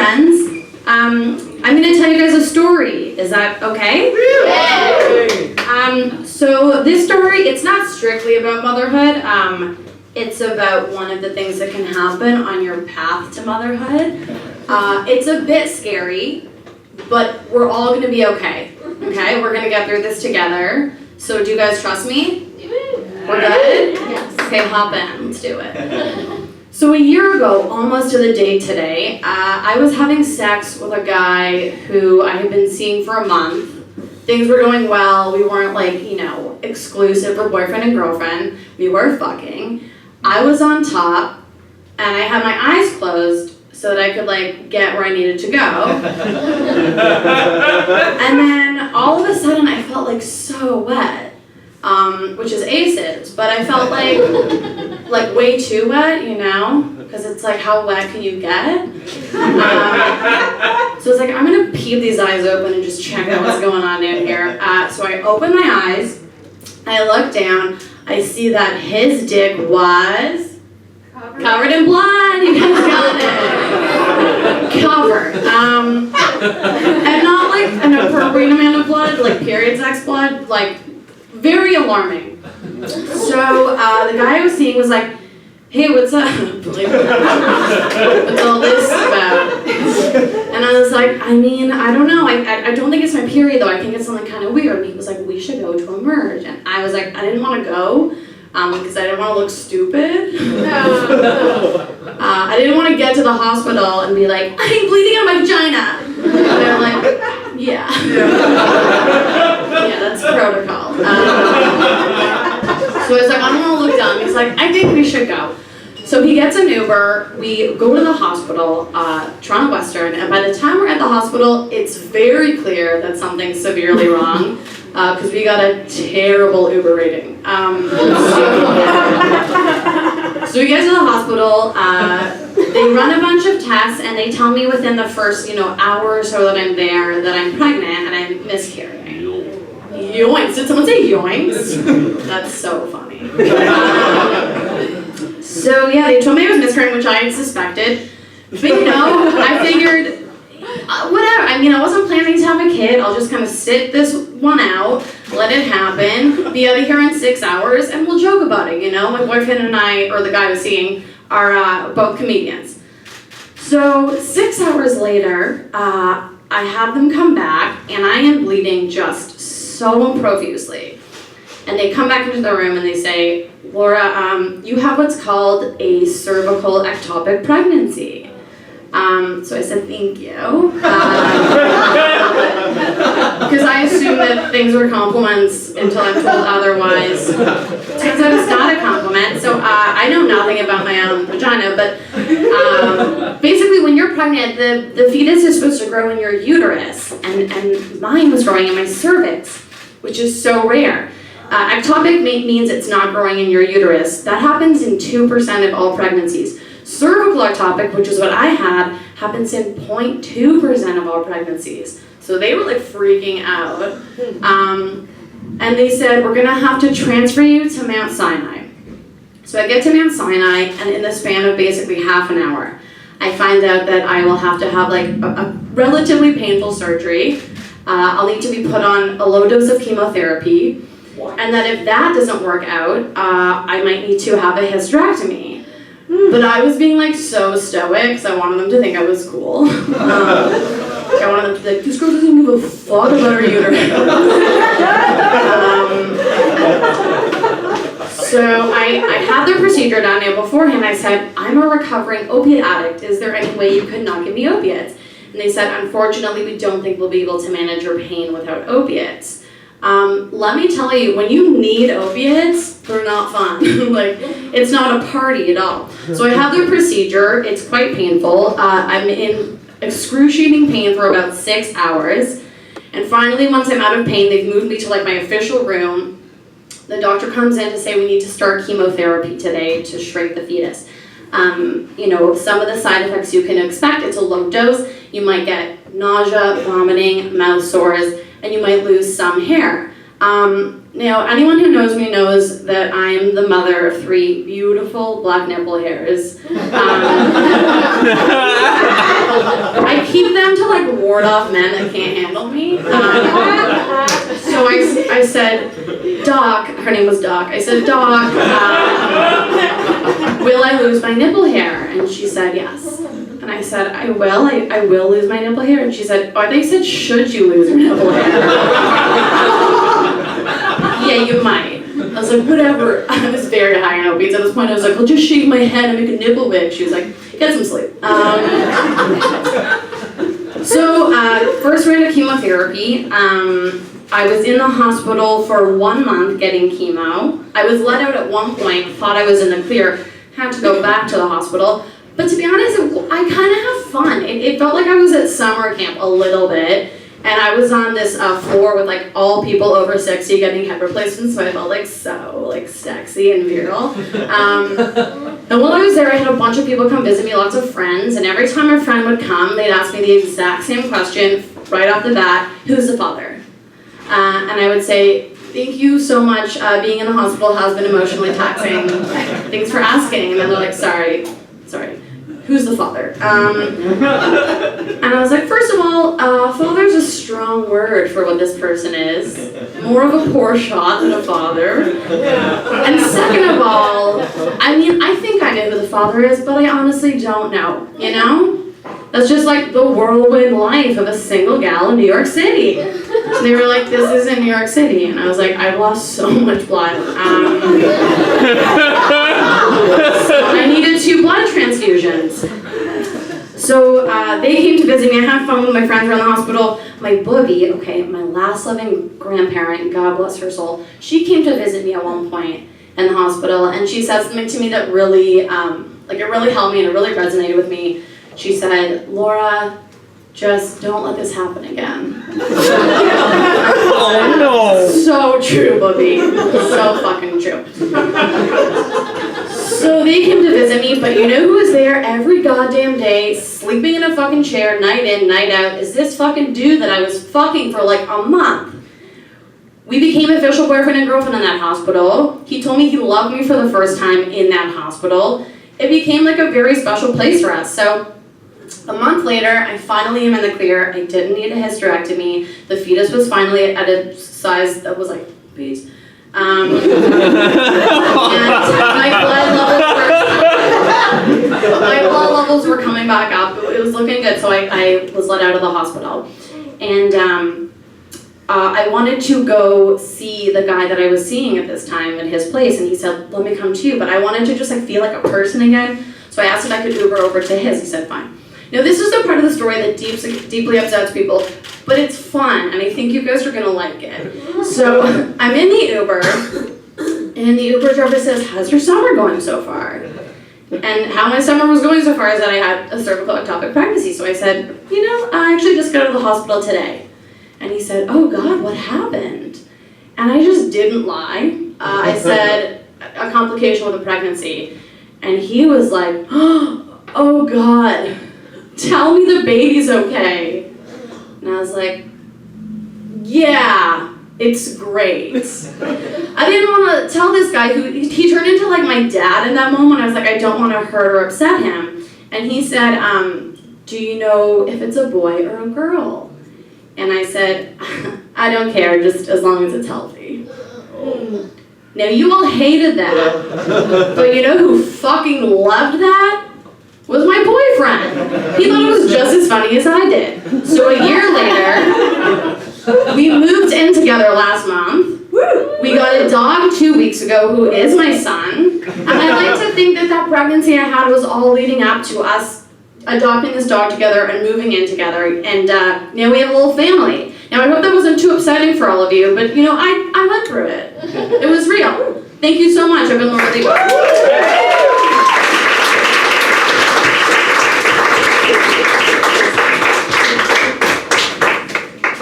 friends. I'm going to tell you guys a story. Is that okay? So this story, it's not strictly about motherhood. It's about one of the things that can happen on your path to motherhood. It's a bit scary, but we're all going to be okay. Okay? We're going to get through this together. So do you guys trust me? We're good? Yes. Okay, hop in. Let's do it. So a year ago, almost to the day today, I was having sex with a guy who I had been seeing for a month. Things were going well. We weren't like, exclusive or boyfriend and girlfriend. We were fucking. I was on top, and I had my eyes closed so that I could get where I needed to go. And then all of a sudden I felt so wet, which is aces, but I felt like way too wet, because it's how wet can you get? So it's I'm gonna peep these eyes open and just check out what's going on down here. So I open my eyes, I look down, I see that his dick was covered in blood. You guys got it. Covered. And not an appropriate amount of blood, period sex blood, very alarming. So the guy I was seeing was hey, what's up? What's all this about? And I was I don't know. I don't think it's my period though. I think it's something kind of weird. And he was we should go to Emerge. And I was I didn't want to go because I didn't want to look stupid. I didn't want to get to the hospital and be I'm bleeding out my vagina. And they're yeah. Yeah, that's protocol. So I was I don't want to look dumb. He's I think we should go. So he gets an Uber, we go to the hospital, Toronto Western, and by the time we're at the hospital, it's very clear that something's severely wrong, because we got a terrible Uber rating. So we get to the hospital, they run a bunch of tests, and they tell me within the first, hour or so that I'm there that I'm pregnant and I'm miscarrying. Yoinks! Did someone say yoinks? That's so funny. So yeah, they told me I was miscarrying, which I had suspected. But I figured, whatever. I wasn't planning to have a kid. I'll just kind of sit this one out, let it happen, be out of here in 6 hours, and we'll joke about it. My boyfriend and I, or the guy I was seeing, are both comedians. So 6 hours later, I have them come back, and I am bleeding just so profusely. And they come back into the room and they say, Laura, you have what's called a cervical ectopic pregnancy. So I said, thank you. Because I assumed that things were compliments until I'm told otherwise. Turns out it's not a compliment. So I know nothing about my own vagina, but basically when you're pregnant, the fetus is supposed to grow in your uterus. And mine was growing in my cervix, which is so rare. Ectopic means it's not growing in your uterus. That happens in 2% of all pregnancies. Cervical ectopic, which is what I had, happens in 0.2% of all pregnancies. So they were freaking out. And they said, we're gonna have to transfer you to Mount Sinai. So I get to Mount Sinai, and in the span of basically half an hour, I find out that I will have to have a relatively painful surgery. I'll need to be put on a low dose of chemotherapy. And that if that doesn't work out, I might need to have a hysterectomy. But I was being so stoic, because I wanted them to think I was cool. I wanted them to be this girl doesn't give a fuck about her uterus. So I had the procedure done. Now beforehand I said, I'm a recovering opiate addict. Is there any way you could not give me opiates? And they said, unfortunately, we don't think we'll be able to manage your pain without opiates. Let me tell you, when you need opiates, they're not fun. It's not a party at all. So I have the procedure. It's quite painful. I'm in excruciating pain for about 6 hours. And finally, once I'm out of pain, they've moved me to my official room. The doctor comes in to say we need to start chemotherapy today to shrink the fetus. Some of the side effects you can expect. It's a low dose. You might get nausea, vomiting, mouth sores, and you might lose some hair. Anyone who knows me knows that I'm the mother of 3 beautiful black nipple hairs. I ward off men that can't handle me. So I said, Doc, her name was Doc, I said, Doc, will I lose my nipple hair? And she said, yes. And I said, I will lose my nipple hair. And she said, oh, they said, should you lose your nipple hair? Yeah, you might. I was like, whatever. I was very high on opiates at this point. I was like, I'll just shave my head and make a nipple wig. She was like, get some sleep. So first round of chemotherapy. I was in the hospital for 1 month getting chemo. I was let out at one point, thought I was in the clear, had to go back to the hospital. But to be honest, I kind of have fun. It felt like I was at summer camp a little bit. And I was on this floor with like all people over 60 getting hip replacements, so I felt like so sexy and virile. And while I was there, I had a bunch of people come visit me, lots of friends, and every time a friend would come, they'd ask me the exact same question right off the bat, who's the father? And I would say, thank you so much, being in the hospital has been emotionally taxing. Thanks for asking. And then they're like, sorry. Who's the father? And I was like, first of all, father's a strong word for what this person is. More of a poor shot than a father. And second of all, I mean, I think I know who the father is, but I honestly don't know, you know? That's just like the whirlwind life of a single gal in New York City. And they were like, this isn't New York City. And I was like, I've lost so much blood. So I needed 2 blood transfusions. So they came to visit me. I had fun with my friends around the hospital. My booby, okay, my last living grandparent, God bless her soul, she came to visit me at one point in the hospital, and she said something to me that really, it really helped me and it really resonated with me. She said, Laura, just don't let this happen again. Oh no! So true, Bubby. So fucking true. So they came to visit me, but you know who was there every goddamn day, sleeping in a fucking chair, night in, night out, is this fucking dude that I was fucking for like a month. We became official boyfriend and girlfriend in that hospital. He told me he loved me for the first time in that hospital. It became like a very special place for us. So a month later, I finally am in the clear. I didn't need a hysterectomy. The fetus was finally at a size that was like, please. And my blood levels were coming back up. It was looking good, so I was let out of the hospital. And I wanted to go see the guy that I was seeing at this time at his place, and he said, let me come too. But I wanted to just like feel like a person again, so I asked if I could Uber over to his. He said, fine. Now this is the part of the story that deeply upsets people, but it's fun, and I think you guys are gonna like it. So I'm in the Uber, and the Uber driver says, how's your summer going so far? And how my summer was going so far is that I had a cervical ectopic pregnancy. So I said, you know, I actually just got to the hospital today. And he said, oh God, what happened? And I just didn't lie. I said, a complication with a pregnancy. And he was like, oh God, tell me the baby's okay. And I was like, yeah, it's great. I didn't want to tell this guy who, he turned into like my dad in that moment. I was like, I don't want to hurt or upset him. And he said, do you know if it's a boy or a girl? And I said, I don't care, just as long as it's healthy. Now you all hated that, but you know who fucking loved that? Was my boyfriend. He thought it was just as funny as I did. So a year later, we moved in together last month. We got a dog 2 weeks ago who is my son. And I like to think that that pregnancy I had was all leading up to us adopting this dog together and moving in together. And now we have a little family. Now I hope that wasn't too upsetting for all of you, but you know, I went through it. It was real. Thank you so much. I've been Laura Lee.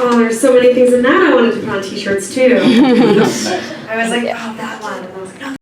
Oh, there's so many things in that I wanted to put on t-shirts too. I was like, oh, that one. And I was like, oh.